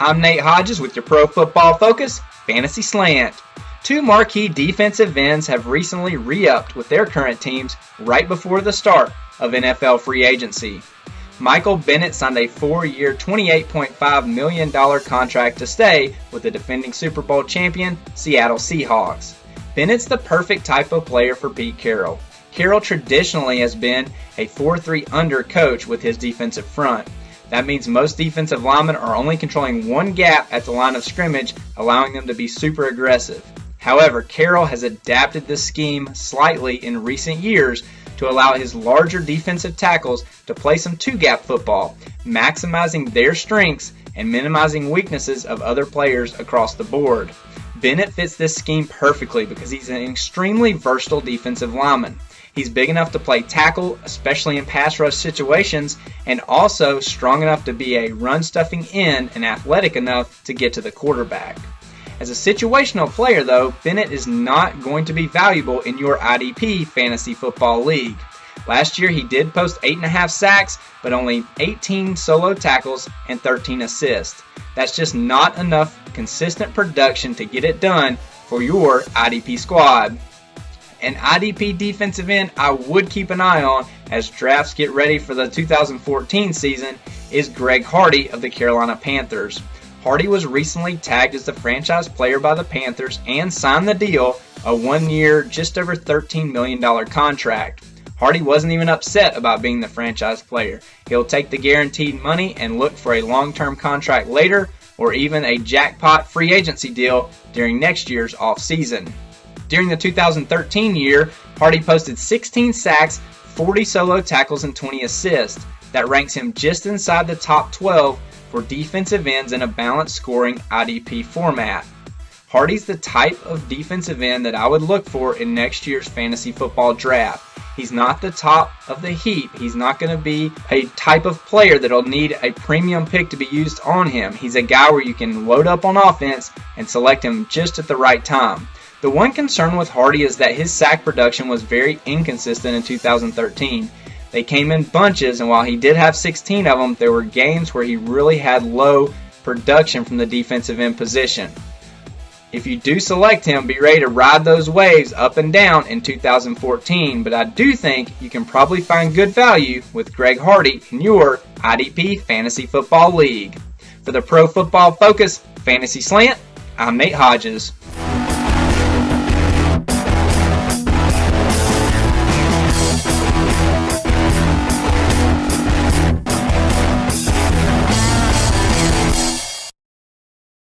I'm Nate Hodges with your Pro Football Focus Fantasy Slant. Two marquee defensive ends have recently re-upped with their current teams right before the start of NFL free agency. Michael Bennett signed a 4-year, $28.5 million contract to stay with the defending Super Bowl champion Seattle Seahawks. Bennett's the perfect type of player for Pete Carroll. Carroll traditionally has been a 4-3 under coach with his defensive front. That means most defensive linemen are only controlling one gap at the line of scrimmage, allowing them to be super aggressive. However, Carroll has adapted this scheme slightly in recent years to allow his larger defensive tackles to play some two-gap football, maximizing their strengths and minimizing weaknesses of other players across the board. Bennett fits this scheme perfectly because he's an extremely versatile defensive lineman. He's big enough to play tackle, especially in pass rush situations, and also strong enough to be a run-stuffing end and athletic enough to get to the quarterback. As a situational player, though, Bennett is not going to be valuable in your IDP fantasy football league. Last year, he did post 8.5 sacks, but only 18 solo tackles and 13 assists. That's just not enough consistent production to get it done for your IDP squad. An IDP defensive end I would keep an eye on as drafts get ready for the 2014 season is Greg Hardy of the Carolina Panthers. Hardy was recently tagged as the franchise player by the Panthers and signed the deal, a 1-year, just over $13 million contract. Hardy wasn't even upset about being the franchise player. He'll take the guaranteed money and look for a long-term contract later or even a jackpot free agency deal during next year's offseason. During the 2013 year, Hardy posted 16 sacks, 40 solo tackles, and 20 assists. That ranks him just inside the top 12 for defensive ends in a balanced scoring IDP format. Hardy's the type of defensive end that I would look for in next year's fantasy football draft. He's not the top of the heap. He's not going to be a type of player that'll need a premium pick to be used on him. He's a guy where you can load up on offense and select him just at the right time. The one concern with Hardy is that his sack production was very inconsistent in 2013. They came in bunches, and while he did have 16 of them, there were games where he really had low production from the defensive end position. If you do select him, be ready to ride those waves up and down in 2014, but I do think you can probably find good value with Greg Hardy in your IDP Fantasy Football League. For the Pro Football Focus Fantasy Slant, I'm Nate Hodges.